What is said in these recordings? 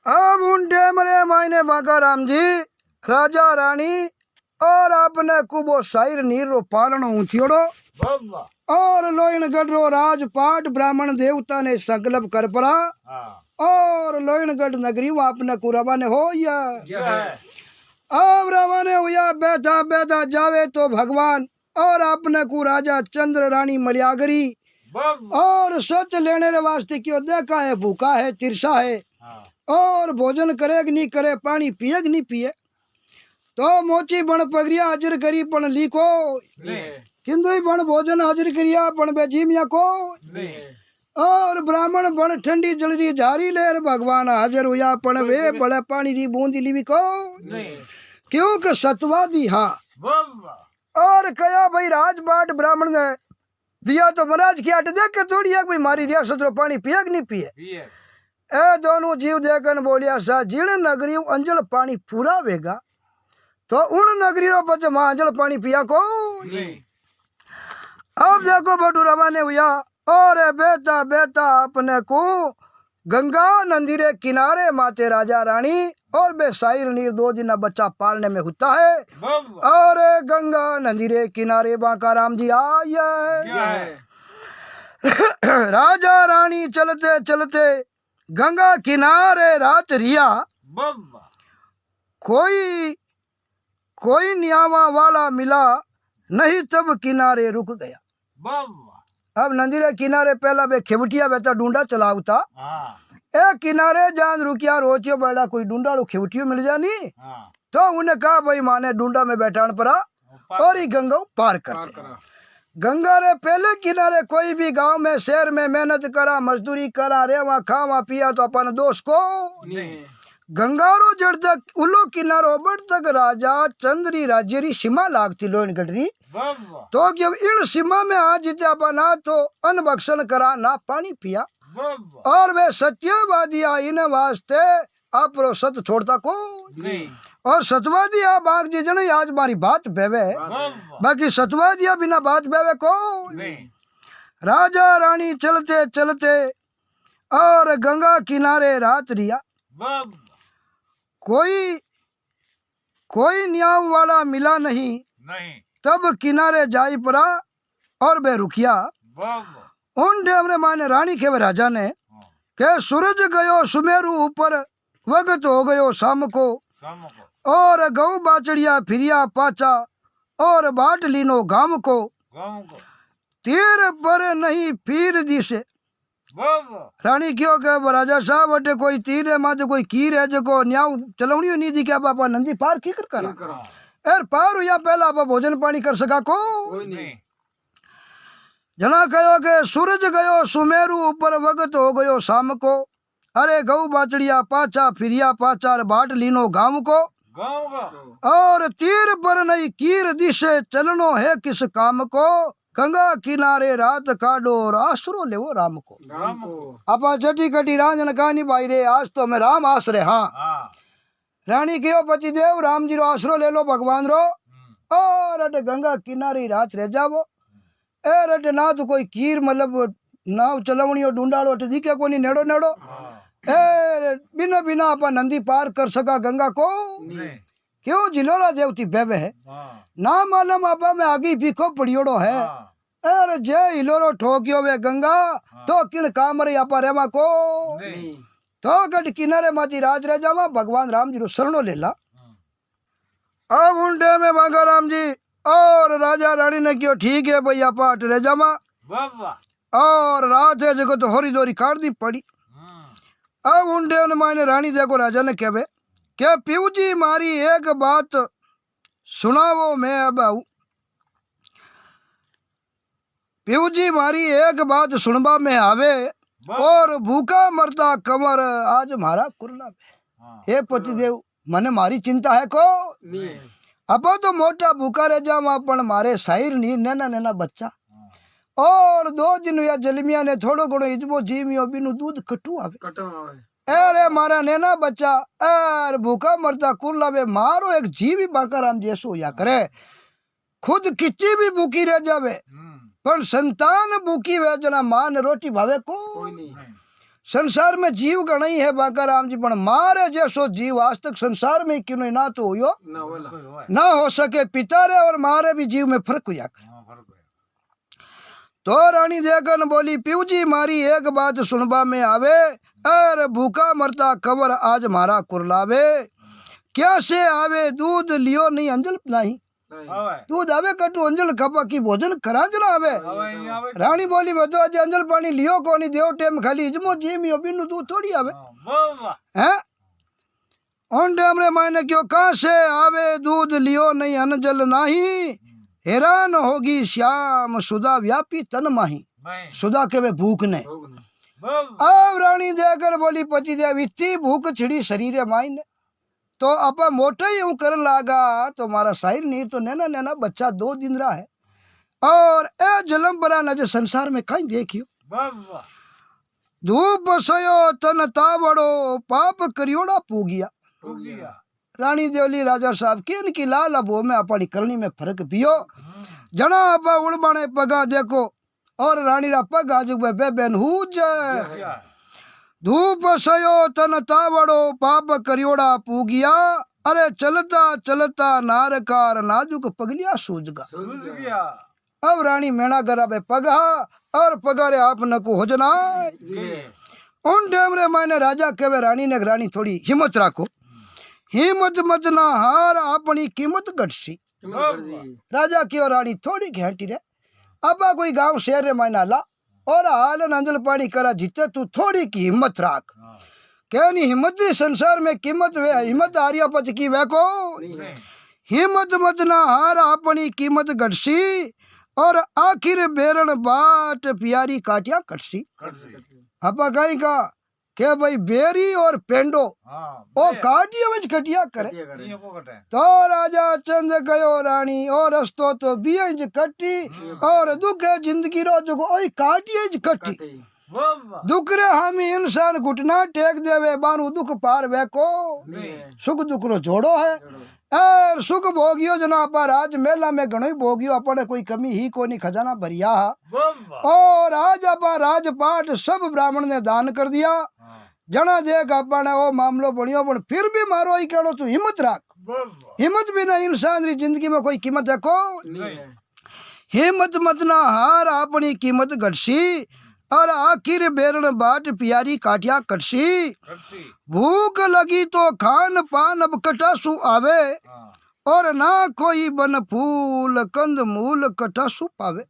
अब उन टेमरे मायने बाका राम जी राजा रानी और अपने कुबो शायर नीर रो पालन ऊंचियोड़ो और लोइन गढ़ रो राजपाट ब्राह्मण देवता ने संकल्प कर पड़ा और लोइनगढ़ नगरी में अपने को रवाने हो या अब रवाने हुआ बैठा बैठा जावे तो भगवान और अपने को राजा चंद्र रानी मलियागरी और सच लेने रे वास्ते क्यों देखा है भूखा है तिरसा है और भोजन करे कि नहीं करे पानी पिए कि नहीं पिए तो मोची बण पगरिया हाजिर करी पण लीको किंदुई बण भोजन हाजिर करिया पण बेजीमिया को और ब्राह्मण बण ठंडी जलरी झारी लेर भगवान हाजिर हुआ पण वे बड़े पानी री बूंदी लीवी को क्योंकि सतवादी हाँ और कया भाई राजपाट ब्राह्मण ने दिया तो महाराज की आट देख के थोड़ी है भाई मारी रियासत रो पानी पिए कि नहीं पिए ए दोनों जीव देखन बोलिया सा जिन नगरी अंजल पानी पूरा वेगा तो उन नगरी रो बच्चे मां अंजल पानी पिया को अब देखो बटू रवाने हुआ और बेटा बेटा अपने को गंगा नदी रे किनारे माते राजा रानी और बेसाइल नीर दो जिना बच्चा पालने में होता है और गंगा नदी रे किनारे बांका राम जी आए राजा रानी चलते चलते गंगा किनारे रात रिया कोई न्यावा वाला मिला नहीं तब किनारे रुक गया अब नदी रे किनारे पहला बे खेवटिया बेचा ढूंढा चलावता ए किनारे जान रुकिया रोचियो बैठा कोई ढूंढा खेवटियो मिल जानी तो उन्हें कहा भाई माने ढूंढा में बैठान पड़ा और ही गंगा पार करते गंगा रे पहले किनारे कोई भी गांव में शहर में मेहनत करा मजदूरी करा रेवा खावा पिया तो अपन दोस्त को गंगारो जड़ तक उलो किनारो बड़ तक राजा चंद्री राज्यरी सीमा लागती लोइनगढ़ तो जब इन सीमा में आ जीते ना तो अन्न भक्षण करा ना पानी पिया और वे सत्यवादी इन वास्ते आपरो सत छोड़ता को और सतवादी आ बाग जी जन आज मारी बात बेवे बाकी सतवादिया बिना बात बेवे को राजा रानी चलते चलते और गंगा किनारे रात रिया कोई न्याव वाला मिला नहीं तब किनारे जाई पड़ा और बे रुकिया उन डेमरे माने रानी के राजा ने के सूरज गयो सुमेरु ऊपर वक्त हो गयो शाम को और गऊ बाचड़िया फिरिया पाचा और बाट लीनो गाम को तीर पर नहीं फिर दिशे रानी क्यों कह राजा साहब अटे कोई तीर है माते कोई कीर है जो न्याव चलवनी नहीं दी क्या पापा नंदी पार की करा एर पार हुआ पहला आप भोजन पानी कर सका को जना कहो के सूरज गयो सुमेरु ऊपर वक्त हो गयो शाम को अरे गऊ बाचड़िया पाचा फिरिया पाचा बाट लीनो गांव को और तीर पर नहीं कीर दिशे चलनो है किस काम को गंगा किनारे रात काटो और आसरो ले वो राम को आपा छठी कटी रांझन कहानी भाई रे आज तो मैं राम आसरे हाँ रानी क्यों पति देव राम जी रो आसरो ले लो भगवान रो और अटे गंगा किनारे रात रह जावो एर अटे ना तो कोई कीर मतलब नाव चलवणियो ढूंढाड़ो अटे दिखे कोनी नेड़ो नेड़ो एर बिना बिना आपा नंदी पार कर सका गंगा को क्यों जिलोरा देवती बेबे है ना मालूम आपा में आगे पीखो पड़ियोड़ो है अरे जे हिलोरो ठोकियो वे गंगा तो किन काम रे आपा रेवा को तो गट किनारे माती राज रह जावा भगवान राम जी रो शरणो ले ला अब उल्टे में बांका राम जी और राजा रानी ने क्यों ठीक है भाई आपा अट रह जावा और रात है जगह तो होरी दोरी काट दी पड़ी अब उल्टे ने मायने रानी देखो राजा ने कहवे क्या पीऊ जी मारी एक बात सुनावो मैं अब आऊ पीऊ जी मारी एक बात सुनबा में आवे और भूखा मरता कमर आज मारा कुरला में हे पतिदेव मने मारी चिंता है को अब तो मोटा भूखा रह जावा पण मारे शायर नी नैना नैना बच्चा और 2 दिन या जलमिया ने थोड़ो घणो इजबो जीमियो बिनु दूध कटू आवे अरे मारा नैना बच्चा अर भूखा मरता कुरला में मारो एक जीव ही बांका राम जैसो या करे खुद खिच्ची भी भूखी रह जावे पर संतान भूखी वे जना मां ने रोटी भावे को संसार में जीव घणा ही है बाका राम जी, पण मारे जैसो जीव आज तक संसार में क्यों ना तो हुयो ना हो सके। पिता रे और मारे भी जीव में फर्क हुआ। तो रानी देखन बोली पीऊजी मारी एक बात सुनबा में आवे, अरे भूखा मरता कबर आज मारा कुरलावे। क्या से आवे दूध लियो नहीं अंजल नहीं, दूध आवे कटू अंजल खपा की भोजन करांज ना आवे। रानी बोली बतो आज अंजल पानी लियो कोनी देव टेम खाली इजमो जीमियो बिनु दूध थोड़ी आवे हैं। उन टेम रे मायने क्यों कहाँ से आवे दूध लियो नहीं अंजल नाही, हैरान होगी श्याम सुधा व्यापी तन माही। सुधा के वे भूख ने अब रानी देकर बोली पति देव इतनी भूख छिड़ी शरीर मायने तो अपा मोटे ही यूं कर लागा तो मारा साहिर नीर तो नैना नैना बच्चा 2 दिन रहा है और ए जलम बरा नजर संसार में कहीं देखियो। धूप सयो तन तावड़ो पाप करियोड़ा पूगिया। रानी देवली राजा साहब की इनकी लाल अबो में अपनी करनी में फर्क पियो। जना अपा उड़बाने पगा देखो और रानी रा पग आज बेबेन हुज। धूप सयो तन तावड़ो पाप करियोड़ा पूगिया, अरे चलता चलता नारकार नाजुक पगलिया सूझ गया। अब रानी मेणा गरा बे पगा और पगारे आप न को हो जना। उन टाइम रे मैंने राजा कहे रानी ने रानी थोड़ी हिम्मत राखो, हिम्मत मत ना हार अपनी कीमत घटसी। राजा की और रानी थोड़ी घेंटी रे अब कोई गांव शहर रे मैंने ला और हाल अंजल पानी करा जीते तू थोड़ी की हिम्मत राख। क्या नहीं हिम्मत संसार में कीमत वे हिम्मत आर्या पच की वे को हिम्मत मत ना हार अपनी कीमत घटसी और आखिर बेरण बाट प्यारी काटिया कटसी। अपा कहीं का के भाई बेरी और पेंडो ओ काटिया में कटिया करे। तो राजा चंद गयो रानी और रस्तो तो बीज कटी और दुख है जिंदगी रो जो ओई काटिया कटी। दुख रे हम इंसान घुटना टेक देवे बानु दुख पार वे को सुख दुख रो जोड़ो है। और सुख भोगियो जना पर आज मेला में घणो भोगियो अपने कोई कमी ही कोनी खजाना भरिया। और आज अपा राजपाट सब ब्राह्मण ने दान कर दिया। जना देख अपने वो मामलो बनियो पर फिर भी मारो ही कहो तू हिम्मत राख। हिम्मत बिना इंसान री जिंदगी में कोई कीमत है को हिम्मत मत ना हार अपनी कीमत घटसी और आखिर बेरण बाट प्यारी काटिया कटसी। भूख लगी तो खान पान अब कटासू आवे और ना कोई बन फूल कंद मूल कटासू पावे।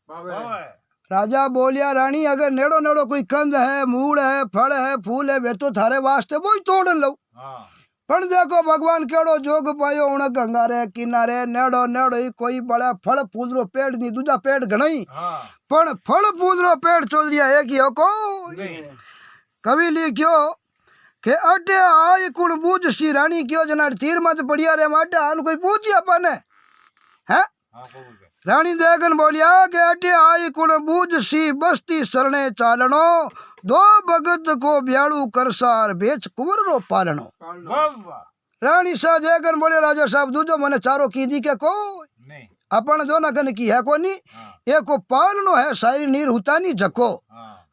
राजा बोलिया रानी अगर नेड़ो नेड़ो कोई कंद है मूल है फल है फूल है वे तो थारे वास्ते वो ही तोड़ लो। पण देखो भगवान केड़ो जोग पायो उन गंगा रे किनारे नेड़ो नेड़ो ही कोई बड़ा फल फूल रो पेड़ नहीं दूजा पेड़ घणई पण फल फूल रो पेड़ चौधरिया एक ही को। कवि लिखियो के अटे आय कुण बूझ सी रानी क्यों जना तीर मत पड़िया रे माटे हाल कोई पूछी अपने है। रानी देगन बोलिया के अटे आई कुण बूझ सी बस्ती सरणे चालनो दो भगत को ब्याड़ू करसार बेच कुंवर रो पालनो। रानी सा देगन बोले राजा साहब दूजो मने चारो की दी के को अपन दोना कन की है कोनी एक को पालनो है सारी नीर हुतानी जको।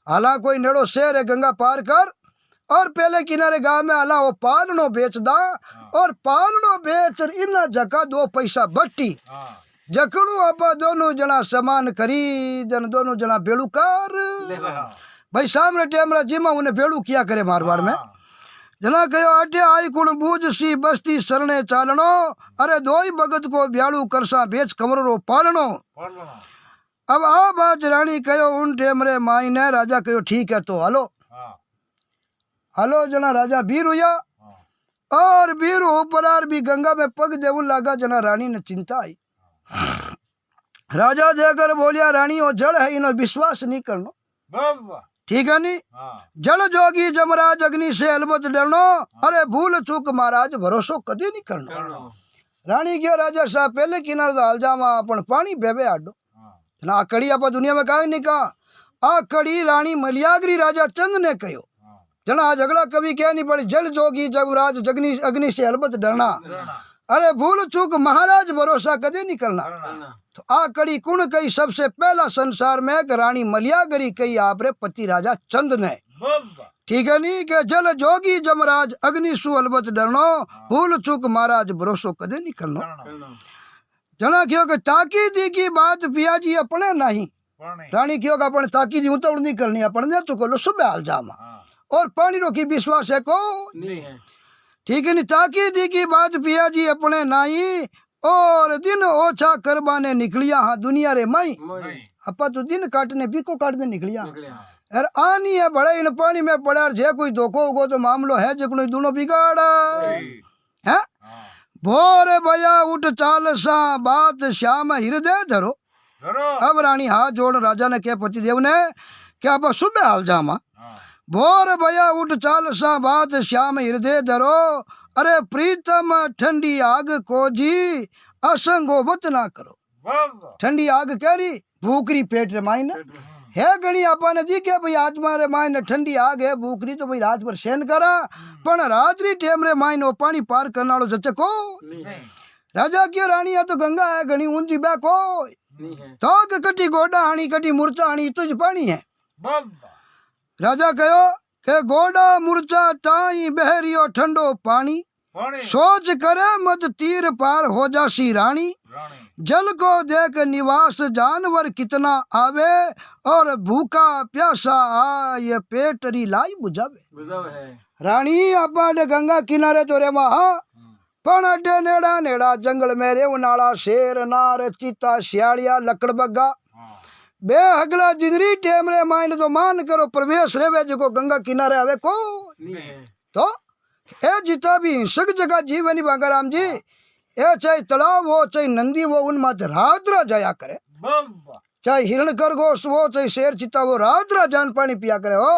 हालां कोई नेड़ो शेर है गंगा पार कर और पहले किनारे गांव में आला वो पालनो बेच दा और पालनो बेच इना जका 2 पैसा बट्टी जकड़ू आपा दोनों जना समान खरीदन दोनों जना बेड़ू कर भाई सामने टेमरा जिमा उन्हें बेड़ू किया करे मारवाड़ में। जना कहो अटे आई कुण बूझ सी बस्ती सरणे चालनो अरे 2 ही भगत को ब्याड़ू करसा बेच कमर रो पालनो। अब आ बात रानी कहो उन टेमरे माई ने राजा कहो ठीक है तो हलो हलो। जना राजा वीर हुआ और वीर ऊपर भी गंगा में पग देवन लगा। जना रानी ने चिंता आई। राजा देकर बोलिया रानी वो जड़ है इन्हों विश्वास नहीं करनो ठीक है नी। जल जोगी जमराज अग्नि से अलबत डरनो अरे भूल चूक महाराज भरोसो कदी नहीं करनो। रानी क्यों राजा साहब पहले किनारे हाल जावा अपन पानी बेबे आडो ना कड़ी आप दुनिया में कहा नहीं कहा आ कड़ी रानी मलियागरी राजा चंद ने कहो। जना झगड़ा कभी क्या नहीं पड़ी जल जोगी जमराज जगनी अग्नि से अलबत डरना अरे भूल चूक महाराज भरोसा कदे नहीं करना। तो आ कड़ी कुण कही सबसे पहला संसार में रानी मलियागरी कही आपरे पति राजा चंद ने ठीक है नहीं के जल जोगी जमराज अग्नि सु अलबत डरनो भूल चूक महाराज भरोसो कदे नहीं करनो जना क्यों के ताकी दी की बात पिया जी अपने नहीं रानी क्यों का अपन ताकी दी उतवड़ नहीं करनी अपन ने चुको लो सुबह हाल जामा और पानी रो की विश्वास है को नहीं है ठीक है नहीं ताकी दी की बात पिया जी अपने नहीं और दिन ओछा करवाने निकलिया हाँ दुनिया रे माई अपा तो दिन काटने बीको काटने निकलिया यार आनी है बड़े इन पानी में पड़ा जे कोई धोखो होगो तो मामलो है जो कोई दोनों बिगाड़ा है भोर भैया उठ चाल सा बात श्याम हृदय धरो अब रानी हाथ जोड़ राजा ने कहा पतिदेव ने क्या आप सुबह हाल जामा भोर भैया उठ चाल सा बात श्याम हृदय धरो अरे प्रीतम ठंडी आग को जी असंगो मत ना करो ठंडी आग कह रही भूखरी पेट रे माइन है गणी आपा ने दी के भाई आज मारे माइन ठंडी आग है भूखरी तो भाई रात पर सहन करा पण रात्रि टेम रे माइन ओ पानी पार करना वालो जचको राजा क्यों रानी है तो गंगा है गणी ऊंची बे को तो कटी गोडा हाणी कटी मुरचा हाणी तुझ पानी है राजा कहो के गोडा मुरचा ताई बहरियो ठंडो पानी सोच करे मत तीर पार हो जासी रानी जल को देख निवास जानवर कितना आवे और भूखा प्यासा आए पेटरी लाई बुझावे रानी आपा गंगा किनारे तो रे महा पण अड्डे नेड़ा नेड़ा जंगल में रे उनाड़ा शेर नार चीता सियालिया लकड़ बग्गा बे हगला जिंदरी टेम रे माइन तो मान करो प्रवेश रेवे जो गंगा किनारे आवे को तो ए जितना भी हिंसक जगह जीव नहीं बांगा राम जी ए चाहे तालाब हो चाहे नंदी हो उन मात्र रात्रा जाया करे चाहे हिरण खरगोश हो चाहे शेर चिता वो रात्रा जान पानी पिया करे हो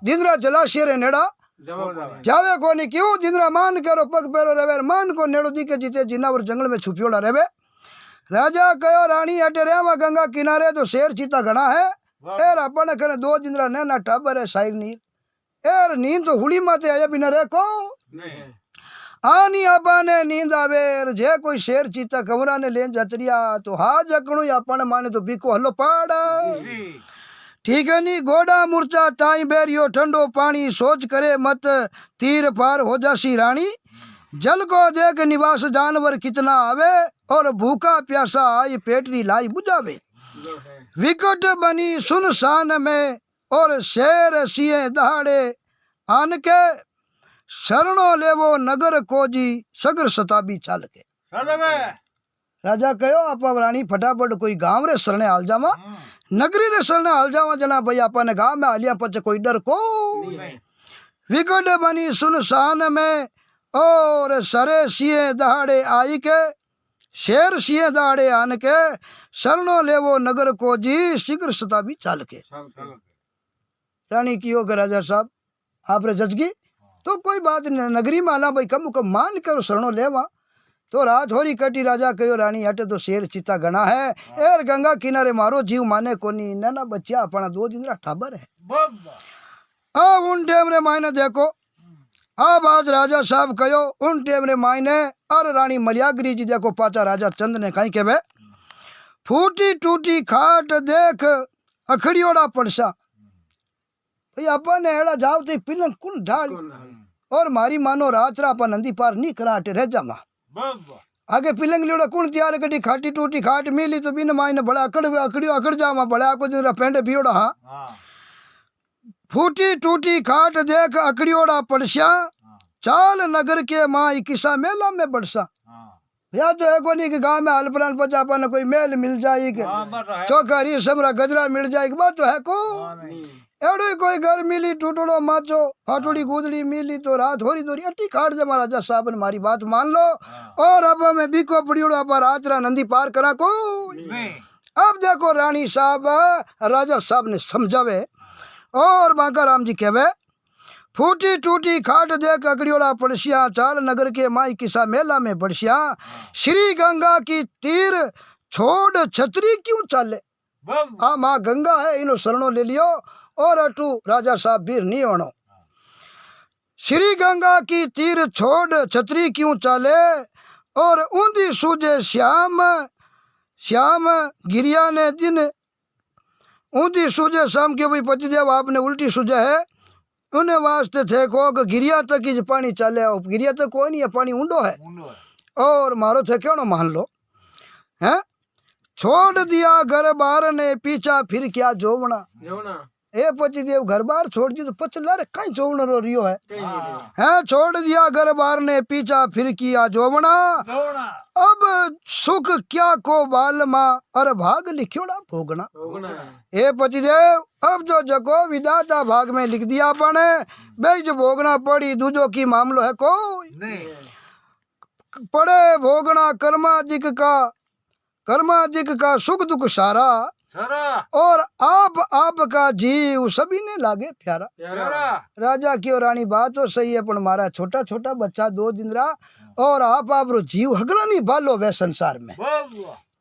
दिनरा जलाशय रे नेड़ा जावे को नहीं क्यों दिनरा मान करो पग पैरो रेवे मान को नेड़ो दी के जीते जिनावर जंगल में छुपियोड़ा रेवे राजा कहो रानी अटे रेवा गंगा किनारे तो शेर चीता घना है एर अपन करे दो दिनरा नैना टाबर है साइड नींद एर नींद तो हुली माते आया बिना रे को आनी आपा ने नींद आवे जे कोई शेर चीता कमरा ने लेन जचरिया तो हा जकणु अपन माने तो बीको हल्लो पाड़ा ठीक है नी गोडा मुरचा ताई बेरियो ठंडो पानी सोच करे मत तीर पार हो जासी रानी जल को देख निवास जानवर कितना आवे और भूखा प्यासा आई पेटरी लाई बुझावे विकट बनी सुनसान में और शेर सिए दहाड़े आन के शरणो लेवो नगर को जी सगर सताबी चाल के राजा कहो आप रानी फटाफट कोई गांव रे शरणे हाल जावा नगरी रे शरणे हाल जावा जना भाई आपा ने गांव में हालिया पचे कोई डर को विकट बनी सुनसान में और सरे सिए दहाड़े आई के शेर सिए दहाड़े आन के शरणो लेवो नगर को जी शीघ्र सताबी चाल के रानी की हो के राजा साहब आप रे जजगी तो कोई बात नहीं नगरी में आना भाई कम मान करो शरणो लेवा तो रात होरी कटी राजा कहो रानी हटे तो शेर चिता गना है एर गंगा किनारे मारो जीव माने कोनी ना बच्चा अपना दो दिन ठाबर है अब उन टेम रे मायने देखो अब आज राजा साहब कहो उन टेम रे मायने और रानी मलियागिरी जी देखो पाचा राजा चंद ने कहीं के फूटी टूटी खाट देख अखड़ियोड़ा पड़सा भाई अपन एड़ा जाओ तो पिलंग कुन ढाल और मारी मानो रात रा अपन नंदी पार नहीं कराटे रह जामा आगे पिलंग लियोड़ा कुन तैयार कटी खाटी टूटी खाट मिली तो बिन मायने बड़ा अकड़ जामा बड़ा को दिन पेंडे पियोड़ा हाँ फूटी टूटी खाट देख अकड़ियोड़ा पड़सा चाल नगर के माई किसा मेला में बढ़सा या तो है कोनी कि गांव में हलपरान पचापा न कोई मेल मिल जाए चौकारी समरा गजरा मिल जाएगी बात तो है को एड़ो कोई घर मिली टूटड़ो माचो फाटोड़ी गुदड़ी मिली तो रात होरी दोरी अटी खाट दे महाराजा साहब ने मारी बात मान लो और अब मैं बीको पड़ियोड़ा पर आचरा नंदी पार करा को अब देखो रानी साहब राजा साहब ने समझावे और बांका राम जी कहवे फूटी टूटी खाट देख अकड़ियोड़ा पड़सिया चाल नगर के माई किसा मेला में बढ़सिया श्री गंगा की तीर छोड़ छतरी क्यों चाले आ माँ गंगा है इनो शरणो ले लियो और अटू राजा साहब बीर नहीं होनो श्री गंगा की तीर छोड़ छतरी क्यों चाले और ऊंधी सूझे श्याम श्याम गिरिया ने दिन ऊंधी सूझे शाम के भाई पतिदेव आपने उल्टी सूझे है उन्हें वास्ते थे को कि गिरिया तक ही पानी चले आओ, गिरिया तक कोई नहीं है, पानी ऊंडो है और मारो थे क्यों ना मान लो हैं। छोड़ दिया घर बार ने पीछा फिर क्या जोवना, ए पति देव घर बार छोड़ दी तो पचला रे कहीं जोवना रो रियो है हैं। छोड़ दिया घर बार ने पीछा फिर किया जोवना, अब सुख क्या को बाल माँ और भाग लिखोड़ा भोगना। ए पति देव अब जो जगो विधाता भाग में लिख दिया अपने बेच भोगना पड़ी, दूजो की मामलो है कोई पड़े भोगना कर्माधिक का सुख दुख सारा, और आपका जीव सभी ने लागे प्यारा। राजा की और रानी बात तो सही है, पर मारा छोटा छोटा बच्चा 2 दिन रहा और आप रो जीव हगला नहीं बालो वे संसार में,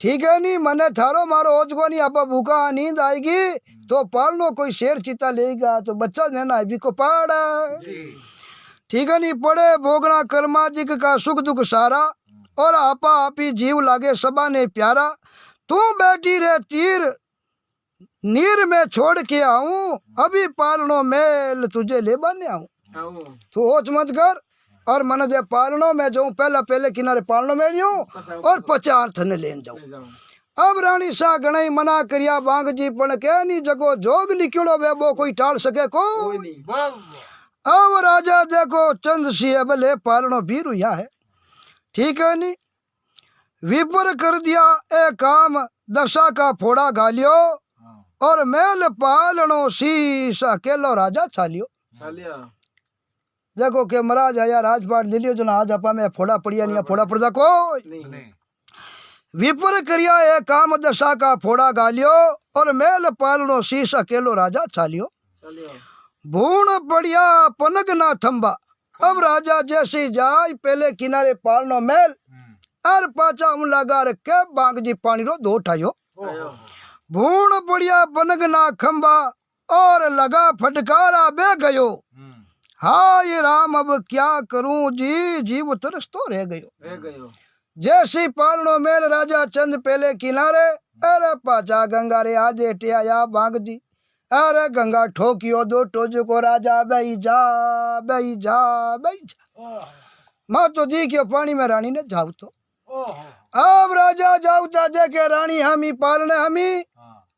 ठीक है नहीं मने थारो मारो ओज को नहीं। आप भूखा नींद आएगी तो पालनो कोई शेर चीता लेगा तो बच्चा देना भी को पाड़ा, ठीक है नहीं। पड़े भोगना कर्माधिक का सुख दुख सारा, और आपा आपी जीव लागे सबा ने प्यारा। तू बैठी रे तीर नीर में छोड़ के आऊं, अभी पालनो मेल तुझे ले बने आऊं। तू होच मत कर और मन दे पालनो में जाऊं, पहले किनारे पालनो में लियो और 50 थने लेन जाऊं। अब रानी सा गणई मना करिया बांग जी पण के नी जगो जोग लिखियो वेबो कोई टाल सके को। अब राजा देखो चंद सिंह भले पालनो भी रुया है, ठीक है नी। विपर कर दिया ए काम दशा का फोड़ा गालियो, और मेल पालनो शीश अकेलो राजा छालियो। देखो के महाराज आया राजपाट ले लियो जो ना आज आपा में फोड़ा पड़िया नहीं फोड़ा पड़दा कोई। विपर करिया ए काम दशा का फोड़ा गालियो, और मेल पालनो शीश अकेलो राजा छालियो। भूण पड़िया पनक ना थम्बा, अब राजा जैसे जाय पहले किनारे पालनो मेल और पाचा हम लगा रखे बांग जी पानी रो 2 उठायो। भूण पड़िया पनक ना खंबा, और लगा फटकारा बे गयो। हाय राम अब क्या करूं जी, जीव तरस तो रह गयो। जैसी पालनो मेल राजा चंद पहले किनारे, अरे पाचा गंगा रे आजे टिया बांग जी, अरे गंगा ठोकियो 2 टोजो को राजा बई जा बई जा बई जा। माँ तो दी के पानी में रानी ने जाऊ तो अब राजा जाऊता देखे रानी हमी पालने हमी,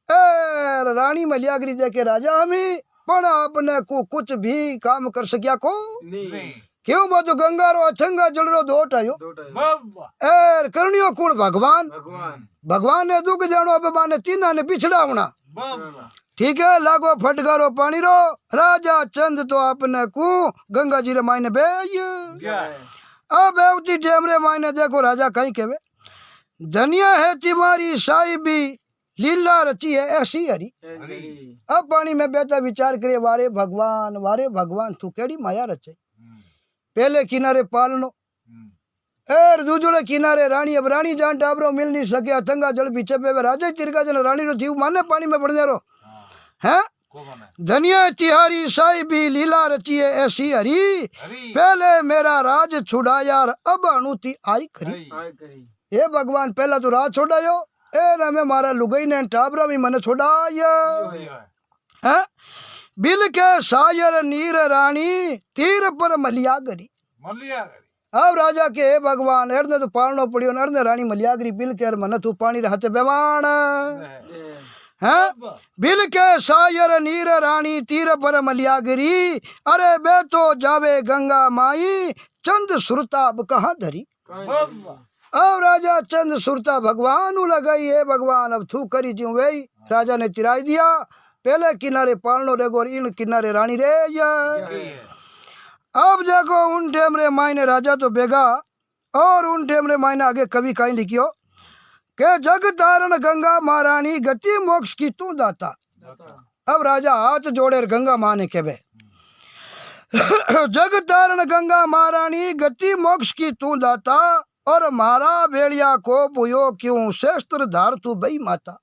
रानी मलियागरी देखे राजा हमी, पण आपने को कुछ भी काम कर सकिया को क्यों बो तो गंगा रो अछंगा जल रो 2 उठायो। करनियो कौन भगवान ने दुख जानो अब बाने 3 ने पिछड़ावना, ठीक है। लागो फटकारो पानी रो राजा चंद तो आपने को गंगा जी रे मायने बे अब बेवती टेमरे मायने देखो राजा कहीं केवे धनिया है तुम्हारी साहिबी लीला रची है ऐसी हरी। अब पानी में बेटा विचार करे वारे भगवान तू केड़ी माया रचे। पहले किनारे पालनो एर दूजोड़े किनारे रानी, अब रानी जान टाबरो मिल नहीं सके, अथंगा जल पीछे पे राजा चिरका जन रानी रो जीव माने पानी में पड़ रो हैं। धनिया तिहारी साहिबी लीला रची है ऐसी हरी, पहले मेरा राज छुड़ाया अब अनुति आई करी। ये भगवान पहला तो राज छोड़ायो, ए रमे मारा लुगई ने टाबरा भी मन छोड़ाया हैं। बिल के सायर नीर रानी तीर पर मलियागरी। अब राजा के हे भगवान एर्ने तो पालनो पड़ियो ने रानी मलियागरी बिल के मन तू पानी रहते बेवान हैं। बिल के सायर नीर रानी तीर पर मलियागरी, अरे बे तो जावे गंगा माई चंद सुरता अब कहाँ धरी। अब राजा चंद सुरता भगवान लगाई है भगवान अब थू करी ज्यों वे राजा ने तिराई दिया। पहले किनारे पालनो रेगो इन किनारे रानी रे अब देखो उन टेम रे मायने राजा तो बेगा, और उन टेम रे मायने आगे कवि कहीं लिखियो के जग तारण गंगा महारानी गति मोक्ष की तू दाता। अब राजा हाथ जोड़े गंगा माँ ने के जग तारण गंगा महारानी गति मोक्ष की तू दाता, और मारा बेड़िया को पुयो क्यों शेस्त्र धार तू बई माता।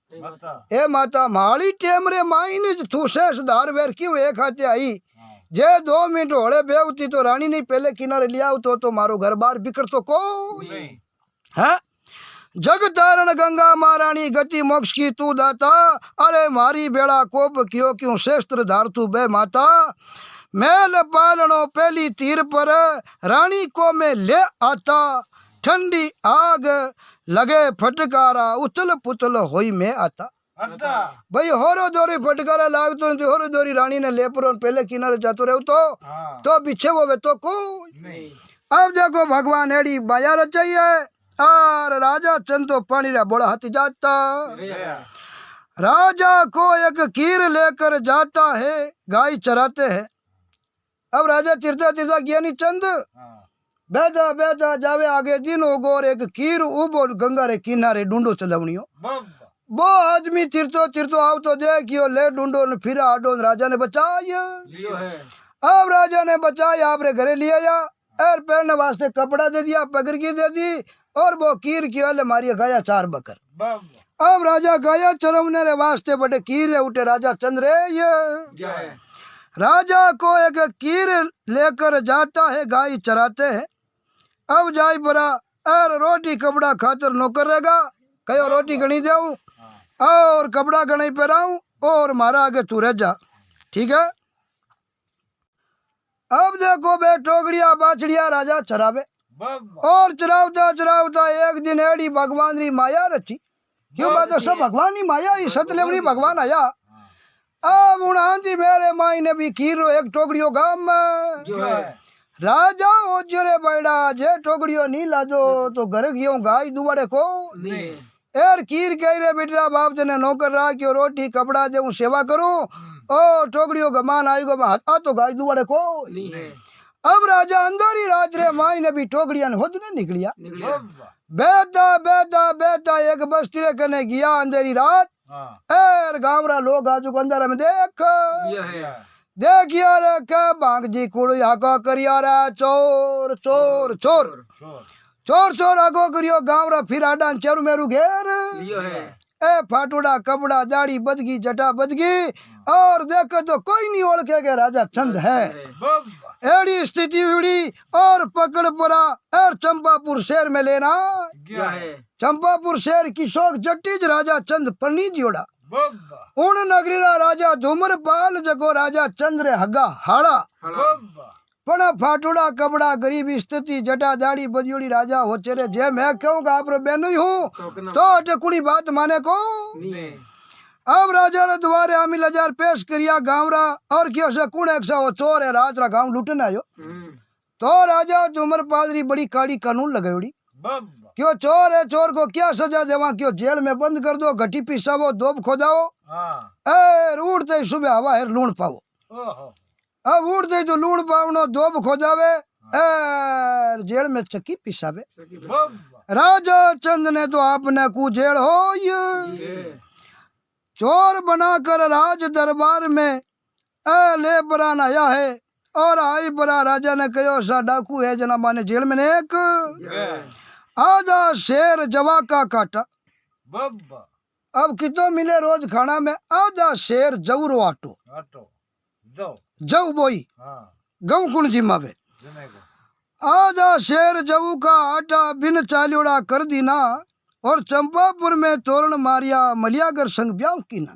ए माता माली टेमरे माईने तू शेष धार वेर क्यों एक हाथे आई, जे 2 मिनट होड़े बेवती तो रानी नहीं पहले किनारे लिया तो मारो घर बार बिकर तो को है। जग तारण गंगा महारानी गति मोक्ष की तू दाता, अरे मारी बेड़ा कोप क्यों क्यों शेस्त्र धार तू बे माता। मेल पालनो पहली तीर पर, रानी को मैं ले आता, ठंडी आग लगे फटकारा, उथल पुथल होई में आता। भाई होरो दोरी फटकारा लागतो नहीं, होरो दोरी रानी ने लेपरो पहले किनारे जातो रहो तो पीछे वो तो को अब देखो भगवान एड़ी माया रचाई है। और राजा चंद तो पानी रा बोला हाथी जाता, राजा को एक कीर लेकर जाता है, गाय चराते हैं। अब राजा चिरता चिरता गया नहीं चंद, बैठा बैठा जावे आगे दिन गोर एक कीर उबो गंगा रे किनारे ढूंढो चलवनियो। वो आदमी चिरतो चिरतो आओ तो देखियो ले ढूंढो न फिर आडो राजा ने बचाया। अब राजा ने बचाया आपरे घरे लिया या और पहनने वास्ते कपड़ा दे दिया, पगड़ी दे दी और वो कीर की वाले मारी गाया 4 बकर। अब राजा गाया चरवने रे वास्ते बड़े कीर उठे राजा चंद्रे ये राजा को एक कीर लेकर जाता है, गाय चराते हैं। अब जाई परा और रोटी कपड़ा खातर नौकर रहेगा, कहो रोटी गणी देऊं और कपड़ा गणी पहराऊं और मारा आगे तू रह जा, ठीक है। अब देखो बे टोकड़िया बाछड़िया राजा चरावे और चरावता चरावता एक दिन एड़ी भगवान री माया रची। क्यों बात है, सब भगवान ही माया ही सतलेवनी भगवान आया। अब उड़ाती मेरे माई ने भी खीरो एक टोकड़ियो गाम में राजा ओजरे बैड़ा जे टोकड़ियो नहीं लाजो तो घर गयो गाय दुबाड़े को एर कीर कह रे बेटा बाप जने नौकर रहा क्यों रोटी कपड़ा दे सेवा करूं ओ टोकड़ियो गमान आएगो आ तो गाय दुबाड़े को। अब राजा अंदर ही राज रे माई ने भी टोकड़िया ने होदने निकलिया। बेटा बेटा बेटा एक बस्ती रे कने गया अंधेरी रात एर गावरा लोग आजू को अंदर में देखियो रे के बांग जी कुड़ आको करियो रे चोर चोर चोर चोर चोर आगो करियो गावरा फिर आडा चेरू मेरू घेर ए फाटूड़ा कपड़ा दाढ़ी बदगी जटा बदगी और देखो तो कोई नहीं ओळखेगा राजा चंद है। एड़ी स्थिति हुई और पकड़ पड़ा और चंपापुर शहर में लेना चंपापुर शहर की शोक जट्टीज राजा चंद परनी जोड़ा उन नगरी राजा धूमरपाल जगो राजा चंद्र हगा हाड़ा पण फाटूड़ा कपड़ा गरीब स्थिति जटा दाढ़ी बदियोड़ी राजा हो चेरे जे मैं कहूँगा आप बेन ही हूँ तो अटकुड़ी बात माने को। अब राजा रे द्वारे आमिल हजार पेश करिया गावरा और क्यों से कुण एक वो चोर है राज रा गांव लूटने आयो तो राजा धूमरपाल री बड़ी काड़ी कानून लगायोड़ी क्यों चोर है चोर को क्या सजा देवा क्यों जेल में बंद कर दो घटी पिसावो दोब खोदाओ उड़ते सुबह हवा है लूण पाओ। अब उड़ते जो लूण पावनो दोब खोदावे जेल में चक्की पिसावे। राजा चंद ने तो आपने कु जेल हो चोर बनाकर राज दरबार में ले बरान आया है और आई बरा राजा ने कहो सा डाकू है जना माने जेल में एक आधा शेर जवा का काटा। अब कितो मिले रोज खाना में आधा शेर जवरो आटो जव बोई गऊ कुण जिम्मावे आधा शेर जऊ का आटा बिन चाल्योड़ा कर दीना और चंपापुर में तोरण मारिया मलियागर संग ब्याह की ना।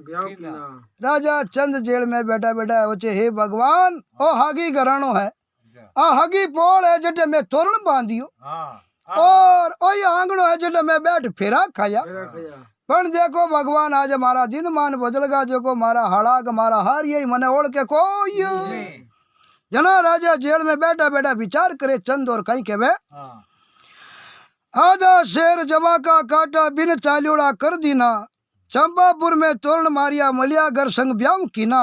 राजा चंद जेल में बैठा बैठा बचे हे भगवान ओ हागी घरानो है आ हागी पोल है जटे मैं तोरण बांधियो और ओ आंगणो है जटे मैं बैठ फेरा खाया पण देखो भगवान आज मारा दिन मान बदलगा जो को मारा हाड़ाग मारा हार यही मने ओढ़ के कोई जना राजा जेल में बैठा बैठा विचार करे चंद और कहीं के वे आधा शेर जवा का काटा बिन चाल्योड़ा कर दीना चंपापुर में तोरण मारिया मलियागर संग ब्याह कीना।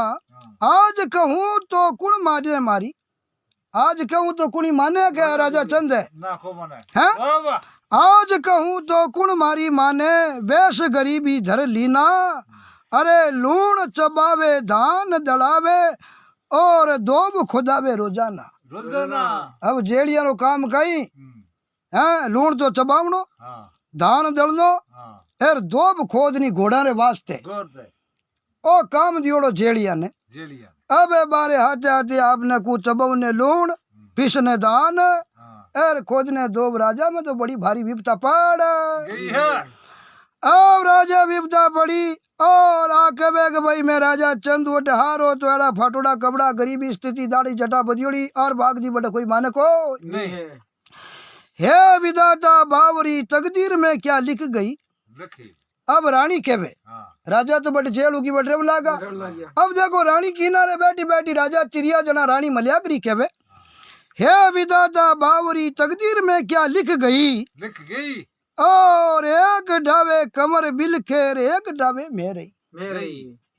आज कहूँ तो कुण मारे मारी आज कहूँ तो कुणी माने क्या राजा चंद है आज कहूँ तो कुण मारी माने वेश गरीबी धर लीना अरे लूण चबावे धान दड़ावे और दोब खुदावे रोजाना। अब जेलिया रो काम कई है लूण तो चबावनो धान दड़नो और दोब खोदनी घोड़ा रे वास्ते ओ काम दियोड़ो जेलिया ने। अब बारे हाथे हाथे आपने को चबवने लूण पिसने धान और खोदने दोब राजा में तो बड़ी भारी विपता पड़। अब राजा विपदा पड़ी और आके बेग भाई मैं राजा चंद हारो तो एड़ा फाटोड़ा कपड़ा गरीबी स्थिति दाढ़ी जटा बदियोड़ी और भाग जी बड़ा कोई माने को नहीं है। हे विधाता बावरी तकदीर में क्या लिख गई रखी। अब रानी कहवे हाँ। राजा तो बट जेल की बट रेव लागा अब देखो रानी किनारे बैठी बैठी राजा चिड़िया जना रानी मलियागरी कहवे हे विधाता बावरी तकदीर में क्या लिख गई और एक ढावे कमर बिल खेर एक ढावे मेरे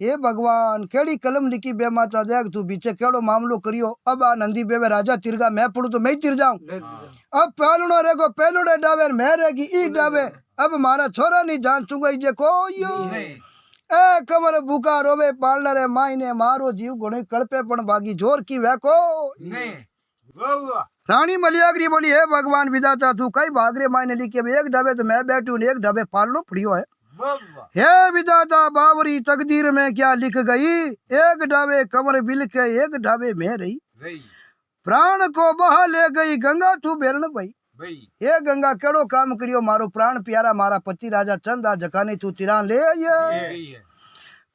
हे भगवान केड़ी कलम लिखी बेमाता देख तू बीचे केड़ो मामलो करियो अब आ नंदी बेवे राजा तिरगा मैं पड़ू तो मैं ही तिर जाऊं अब पहलुनो रेगो पहलुड़े डावे मैं रहेगी ई डावे अब मारा छोरा नहीं जान चुका जे कोयो ए कमर भूखा रोवे पालना रे मायने मारो जीव गुणे कड़पे पण भागी जोर की वे को रानी मलियागरी बोली हे भगवान विधाता तू कई भाग रे मायने लिखे एक ढाबे तो मैं बैठू एक ढाबे पालनो पड़ियो है हे विधाता बावरी तकदीर में क्या लिख गई एक ढाबे कमर बिल के एक ढाबे में रही प्राण को बहा ले गई गंगा तू बेरन भाई ये गंगा केड़ो काम करियो मारो प्राण प्यारा मारा पति राजा चंद आ जकाने तू तिरान ले ये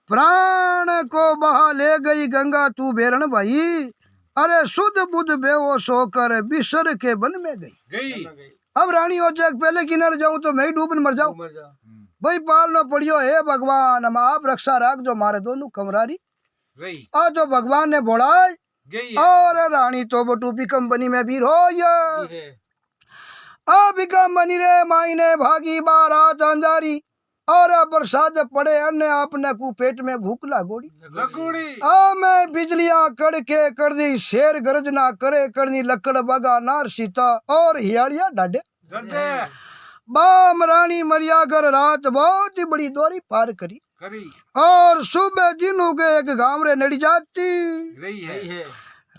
प्राण को बहा ले गई गंगा तू बेरन भाई अरे शुद्ध बुद्ध बेहोश होकर बिसर के वन में गई अब रानी हो जाए पहले किनारे जाऊं तो मैं ही डूबन मर जाऊं भाई पालना पड़ियो हे भगवान हम आप रक्षा राख जो मारे दोनों कमरारी आ तो भगवान ने बोला और रानी तो वो टूपी कंपनी में भी रो अभी कंपनी रे मायने भागी बारात अंजारी और बरसात पड़े अन्य आपने को पेट में भूख लागोड़ी मैं बिजलियां कड़के कर दी शेर गर्जना करे करनी लकड़ बगा नार सीता और हियाड़िया डाडे बाम रानी मरियागर रात बहुत ही बड़ी दोरी पार करी और सुबह दिन हो गए एक गांव रे नड़ी जाती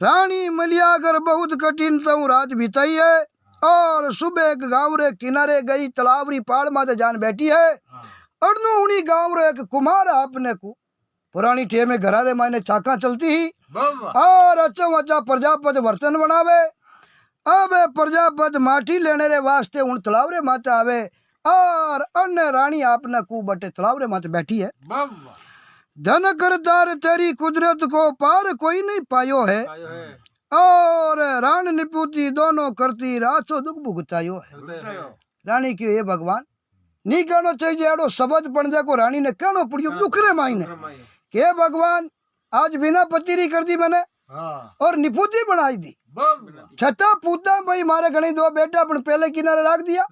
रानी मलियागर बहुत कठिन तो रात बिताई है और सुबह एक गांव रे किनारे गई तलावरी पहाड़ माते जान बैठी है अड़नू उन्हीं गांव रे एक कुमार आपने को पुरानी टे में घरारे मायने चाका चलती ही और अच्छा अच्छा प्रजापति बर्तन बनावे अब प्रजापति माटी लेने रे वास्ते उन तलावरे माते आवे और अन्य रानी आपने को बटे तलावरे माते बैठी है धन करतार तेरी कुदरत को पार कोई नहीं पायो है और रान निपुती दोनों करती राचो दुख भुगतायो है रानी की ये भगवान नहीं कहना चाहिए एडो शब्द पढ़ देखो रानी ने कहना पड़ियो दुख रे माई ने के भगवान आज बिना पतीरी कर दी मैंने और निपुती बनाई दी छठा पूता भाई मारे घणी दो बेटा अपन पहले किनारे रख दिया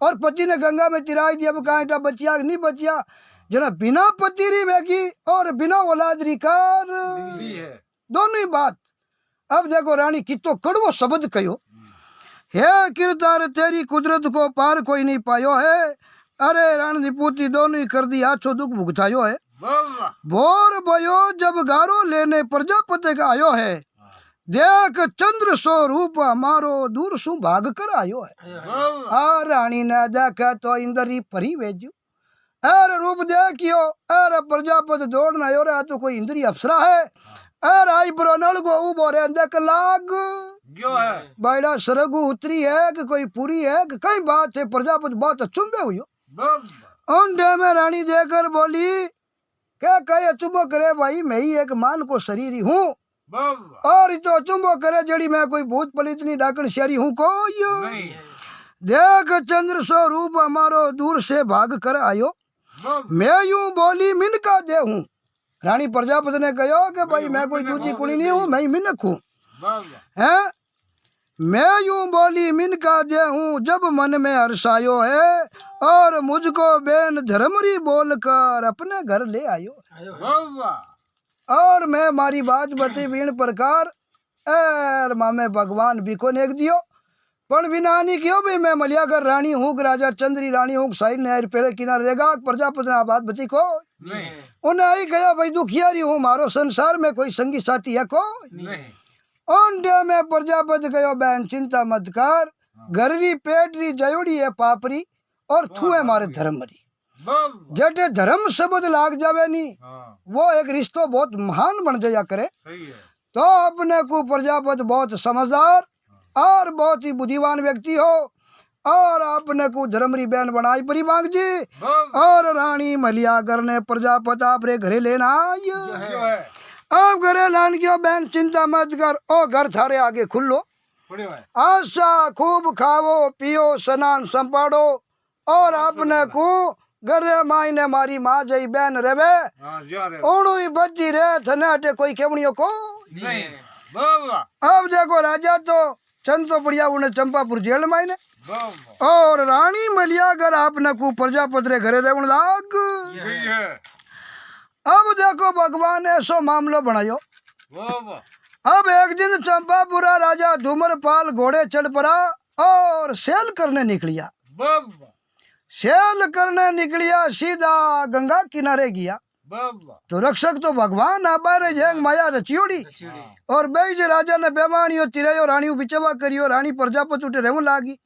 और पति ने गंगा में चिराई दिया कहा बचिया नहीं बचिया जना बिना पतीरी वेगी और बिना औलादरी कार दोनों ही बात अब देखो रानी कितो कड़वो शब्द कहो हे किरदार तेरी कुदरत को पार कोई नहीं पायो है अरे रानी निपुती दोनों ही कर दी आछो दुख भुगतायो है बोर भयो जब गारो लेने प्रजापति का आयो है देख चंद्र सो रूप हमारो दूर सु भाग कर आयो है आ रानी ने देखा तो इंद्री परी भेजू अरे रूप देखियो अरे प्रजापति दौड़ना आयो रे तो कोई इंद्री अप्सरा है अरे आई बरो नल गो उबो रे देख लाग बाइडा सरगु उतरी है कि कोई पूरी है कि कई बात है प्रजापति बहुत अचुंबे हुई उन में रानी देकर बोली क्या कहे अचुंबो करे भाई मैं ही एक मान को शरीर ही हूँ और तो अचुंबो करे जड़ी मैं कोई भूत पलित नहीं डाकण शहरी हूँ कोई देख चंद्र सो रूप हमारो दूर से भाग कर आयो मैं यूं बोली मिनका दे हूँ रानी प्रजापति ने कहो कि भाई मैं कोई दूजी कुड़ी नहीं हूँ मैं ही मिनक हूँ है मैं यूं बोली मिनका दे हूँ जब मन में हर्षायो है और मुझको बेन धर्मरी बोलकर अपने घर ले आयो और मैं मारी बात बती बीन प्रकार एर मामे भगवान बिको नेक दियो पण बिना नहीं क्यों भी मैं मलियागर रानी हूँ राजा चंद्री रानी हूँ साइड नहर पेड़े किनारे रहेगा प्रजापति ने बात बची को उन्हें आई गया भाई दुखियारी हूँ मारो संसार में कोई संगी साथी है को ओंडे में प्रजापति गयो बहन चिंता मत कर गररी पेटरी जयोड़ी है पापरी और छुए मारे धर्मरी जटे धर्म शब्द लाग जावे नी वो एक रिश्तो बहुत महान बन जाया करे तो अपने को प्रजापति बहुत समझदार और बहुत ही बुद्धिमान व्यक्ति हो और आपने को धर्मरी बहन बनाई परी बाग जी। और रानी मलियागर ने प्रजापत आपरे घरे लेना आई। अब घरे लान की बहन चिंता मत कर, ओ घर थारे आगे खुलो। आशा खूब खावो पियो स्नान संपाड़ो। और आपने को घरे मायने मारी माँ जई बहन रेवे ओणु ही बची रे थने अटे कोई केवणियो को नहीं। अब देखो राजा तो चंद तो बढ़िया उन्हें चंपापुर जेल मायने और रानी मलियागर आपने को प्रजापत रे घरे रेवण लाग। अब देखो भगवान ने ऐसो मामलो बनायो। अब एक दिन चंपापुरा राजा धूमरपाल घोड़े चढ़ पड़ा और सेल करने निकलिया। सेल करने निकलिया सीधा गंगा किनारे गया। तो रक्षक तो भगवान आबारे जेंग माया रचियोड़ी और बेज राजा ने बेमानियो तिरायो रानी बिचवा करियो। रानी प्रजापत उठे रहूं लागी।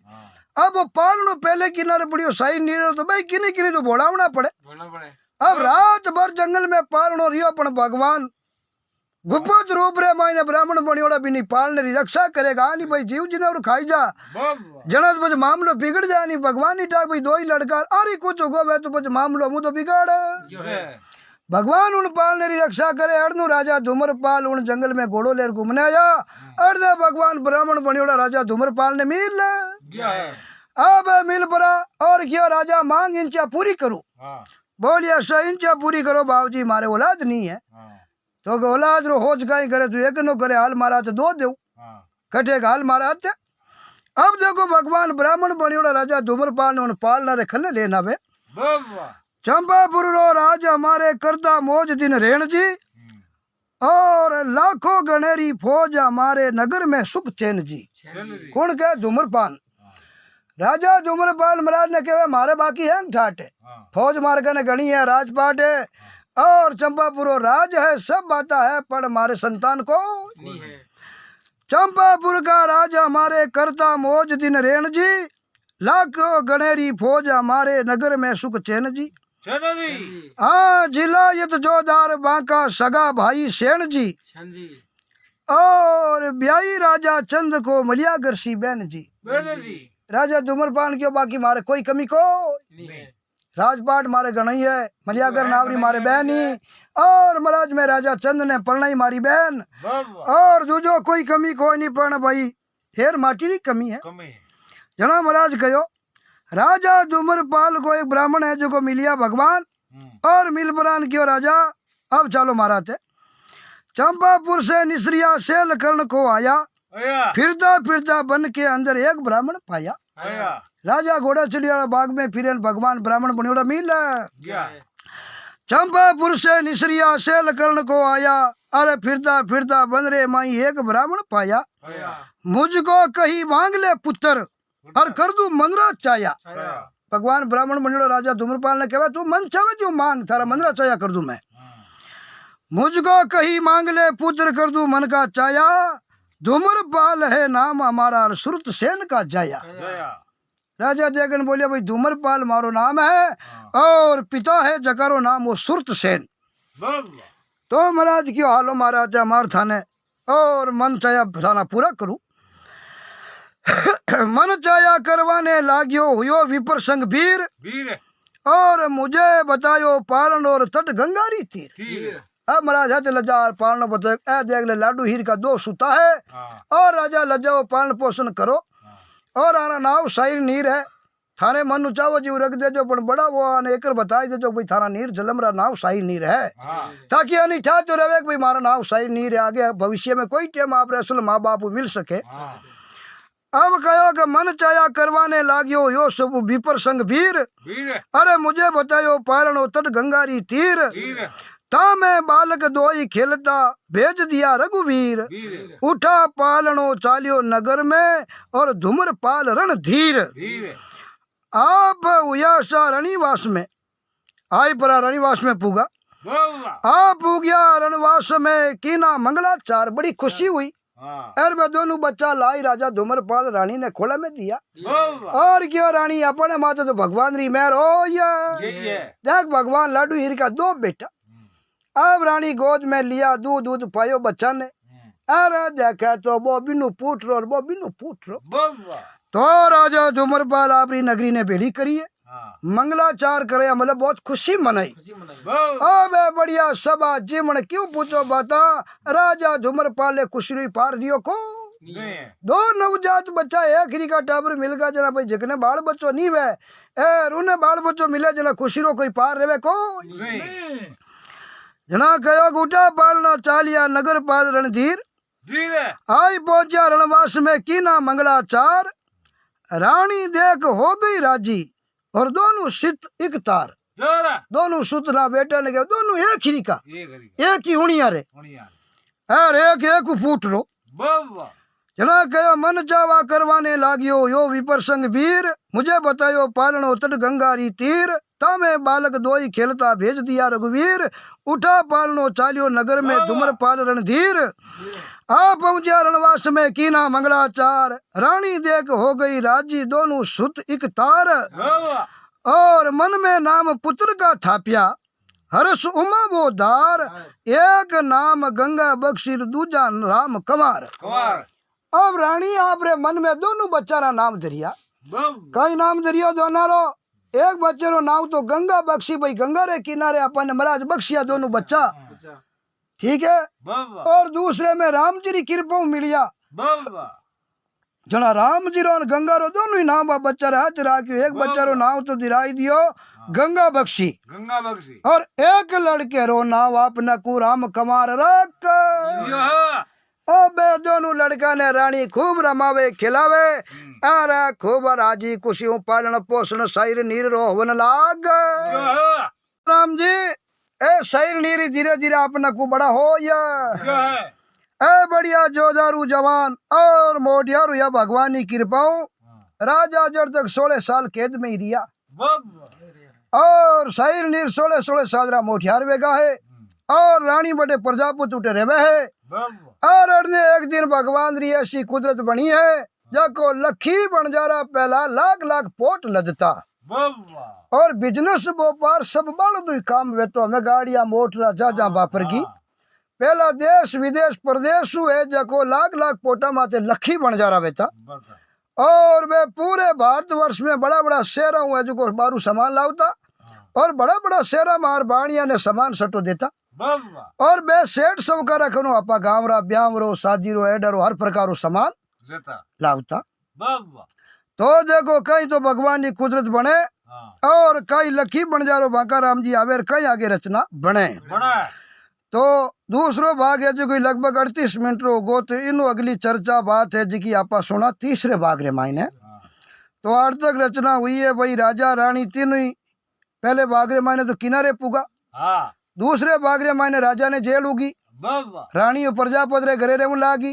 अब पालनो पहले किनारे पड़ियो साई नीरो तो भाई किने किने तो बोलावना पड़े। अब रात भर जंगल में पालनो रियो पण भगवान गुप्त रूप रे मायने ब्राह्मण बनियोड़ा बिनी पालने री रक्षा करेगा। नहीं भाई जीव जिने और खाई जा जनस बज मामलो बिगड़ जाए। नहीं भगवान ही टाक भाई दो ही लड़का अरे कुछ होगो वे तो बज मामलो मुँह तो बिगाड़। भगवान उन पालने री रक्षा करे। अड़नु राजा धूमरपाल उन जंगल में घोड़ो लेर घूमने आया। अड़ने भगवान ब्राह्मण बनियोड़ा राजा धूमरपाल ने मिल अब मिल पड़ा और क्यों राजा मांग इंचा पूरी करो। बोलिया सौ इंचा पूरी करो बाबूजी मारे औलाद नहीं है। तो औलाद रो होज काई करे तू एक नो करे हाल मारा तो दो देव कटे हाल मारा थे। अब देखो भगवान ब्राह्मण बनियोड़ा राजा धूमरपाल ने उन पालना रे खने लेना वे चंपापुर रो राज हमारे करता मौज दिन रेण जी और लाखों गणेरी फौज हमारे नगर में सुख चैन जी। कौन कहे धूमरपाल राजा धूमरपाल महाराज ने कहे मारे बाकी है ठाट फौज मार ने गणी है राजपाट है और चंपापुर राज है सब बात है पर हमारे संतान को नहीं है। चंपापुर का राजा हमारे करता मौज दिन रेण जी लाखों गणेरी फौज हमारे नगर में सुख चैन जी। हाँ जिला यत जोदार बांका सगा भाई सेन जी और ब्याई राजा चंद को मलियागर सी बहन जी। राजा धूमरपाल क्यों बाकी मारे कोई कमी को राजपाट मारे गणई है मलियागर नावरी मारे बहनी और महाराज में राजा चंद ने पढ़नाई मारी बहन और दूजो कोई कमी कोई नहीं पढ़ना भाई हेर माटी की कमी है। जना महाराज कहो राजा धूमरपाल को एक ब्राह्मण है जो को मिलिया भगवान और मिलपरान क्यों राजा। अब चलो महाराज चंपापुर से निसरिया सेल कर्ण को आया फिरता फिरता बन के अंदर एक ब्राह्मण पाया। राजा घोड़ा चढ़िया बाग में फिर भगवान ब्राह्मण बनियोड़ा मिल चंपापुर से निसरिया सेल कर्ण को आया। अरे फिरता फिरता बन रे माई एक ब्राह्मण पाया। मुझको कहीं मांग ले पुत्र और कर दू मनरा चाया। भगवान ब्राह्मण बनियोड़ा राजा धूमरपाल ने कहा तू मन चाहे जो मांग थारा मनरा चाया कर दू मैं। मुझको कहीं मांग ले पुत्र कर दू मन का चाया। धूमरपाल है नाम हमारा और सुरत सेन का जाया। राजा देगन बोलिया भाई धूमरपाल मारो नाम है और पिता है जकारो नाम वो सुरत सेन। तो महाराज क्यों हालो महाराज मार थाने और मन चाया थाना पूरा करूं। मन चाया करवाने लाग्यो हुयो विपर संग वीर और मुझे बतायो पालन और तट गंगारी तीर। अब महाराज है लजा पालन बता ए देख ले लाडू हीर का दो सुता है और राजा लजाओ पालन पोषण करो और आना नाव साइर नीर है थारे मन चाहो जी रख दे जो पण बड़ा वो आने एक बता दे जो भाई थारा नीर जलम रा नाव साइर नीर है ताकि अनी ठा तो रहे भाई मारा नाव साइर नीर है आगे भविष्य में कोई टाइम आप असल माँ बाप मिल सके। अब कहो कि मन चाया करवाने लाग्यो यो सब विपर संग वीर अरे मुझे बतायो पालनो तट गंगारी तीर ता मैं बालक दोई खेलता भेज दिया रघुवीर उठा पालनो चालियो नगर में और धूमरपाल रण धीर। आप उयासा रणिवास में आई परा रणिवास में पूगा आप पूग्या रणवास में कीना मंगलाचार बड़ी खुशी हुई। अरे दोनों बच्चा लाई राजा धूमरपाल रानी ने खोला में दिया और क्यों रानी अपने माता तो भगवान री मेहर हो देख भगवान लाडू हीर का दो बेटा। अब रानी गोद में लिया दूध दूध पायो बच्चा ने अरे देखे तो वो बिनु पूछ रो तो राजा धूम्रपाल अपनी नगरी ने बेली करी है, मंगलाचार करे, मतलब बहुत खुशी मनाई। अब बढ़िया सभा जीवन क्यों पूछो बता, राजा धूम्रपाल ने खुशी पार दियो को दो नवजात बच्चा एक ही का टाबर मिल गया जना भाई, जिकने बाल बच्चों नहीं वे उन्हें बाल बच्चों मिले जना खुशी रो कोई पार रहे को जना कहो गुटा पालना चालिया नगर पाल रणधीर आई पहुंचा रणवास में कीना मंगलाचार, रानी देख हो गई राजी और दोनों सित एक तार, दोनों सुतना बेटा ने दोनों एक ही का एक ही हुनिया रे और एक फूट रो जना कहो मन चावा करवाने लागियो यो विप्रसंग वीर, मुझे बतायो पालनो तट गंगारी तीर, तामे बालक दोई खेलता भेज दिया रघुवीर, उठा पालनो चालियो नगर में धूम्रपाल रणधीर, आ पहुंचा रणवास में कीना मंगलाचार, रानी देख हो गई राजी दोनों सुत एक तार, और मन में नाम पुत्र का थापिया हर्ष उमा वो दार, एक नाम गंगा बख्शी दूजा राम कंवार। अब रानी आपरे मन में दोनों बच्चा रा नाम धरिया, कई नाम धरिया दोनारो, एक बच्चे रो नाम तो गंगा बख्शी, भाई गंगा रे किनारे अपन महाराज बख्शिया दोनों बच्चा, ठीक है, और दूसरे में राम जी री कृपा मिलिया, जना राम जी रो गंगा रो दोनों ही नाम बच्चा रे हाथ राख्यो, एक बच्चा रो नाम तो दिराई दियो गंगा बख्शी, और एक लड़के रो नाम आपने को राम कंवार रख। अब दोनों लड़का ने रानी खूब रमावे खिलावे, अरे खूब राजी खुशियों पालन पोषण शरीर नीर रोहन लाग। राम जी शरीर नीर धीरे धीरे अपना को बड़ा हो या बढ़िया जोदारू जवान और मोटियारू या भगवान की कृपाओं, राजा जब तक 16 साल कैद में ही रिया, और शरीर नीर 16 साल रा मोटियार वेगा है, और रानी बड़े प्रजापति उठे रहे है, और एक दिन भगवान री ऐसी कुदरत बनी है जाको लखी बन जा रहा, पहला लाख लाख पोट लदता, और बिजनेस व्यापार सब बड़ दुई काम वे तो हमें गाड़िया मोटर जा बापर की, पहला देश विदेश प्रदेश है जाको लाख लाख पोटा माते लखी बन जा रहा बेटा, और वे पूरे भारतवर्ष में बड़ा बड़ा शहरों है जो बारू सामान लावता, और बड़ा बड़ा शहरा मार बाणिया ने सामान सटो देता, और बे सेठ सब का रखनो आपा गाँव रा ब्याह रो शादी रो एडर रो हर प्रकार रो सामान लावता। तो देखो कहीं तो भगवान की कुदरत बने, और कई लखी बन जा रो बांका राम जी आवे, कई आगे रचना बने। तो दूसरो भाग है जो कोई लगभग 38 मिनट रो गो, तो इन अगली चर्चा बात है जिकी आपा सुना तीसरे भाग रे मायने। तो आज तक रचना हुई है भाई राजा रानी तीनों ही, पहले भाग रे मायने तो किनारे पुगा, दूसरे भाग रे मायने राजा ने जेल उगी, रानी प्रजापति रे घरे रेवन लागी,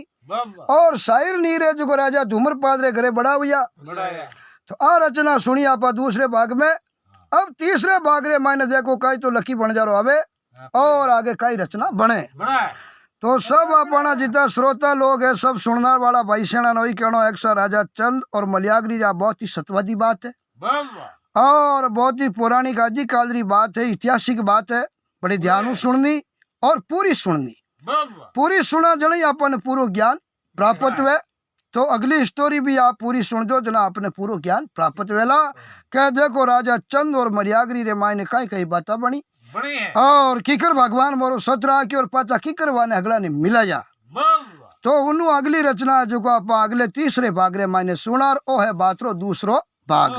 और शायर नीर है जो राजा धूम्रपाल रे घरे बड़ा हुआ। तो आ रचना सुनी आपा दूसरे भाग में। अब तीसरे भाग रे मायने देखो कई तो लकी बन जा रो आवे, और आगे कई रचना बने। तो सब अपना जितना श्रोता लोग है सब सुनने वाला भाई सेना नई कहनो एक राजा चंद और मलयागरी बहुत ही सत्यवादी बात है, और बहुत ही पौराणिक आदि काल री बात है, ऐतिहासिक बात है, बड़े ध्यान सुननी और पूरी सुननी, पूरी सुना जने अपन पूरा ज्ञान प्राप्त हुए। तो अगली स्टोरी भी आप पूरी सुन दो जना अपने पूरा ज्ञान प्राप्त वेला। कह देखो राजा चंद और मरियागरी रे मायने कई कई बात बनी, और किकर भगवान मोरो सतरा की और पाचा किकर वाने अगला ने मिलाया। तो उन्हों अगली रचना जो को आप अगले तीसरे भाग रे मायने सुनार ओ है बात रो दूसरो भाग।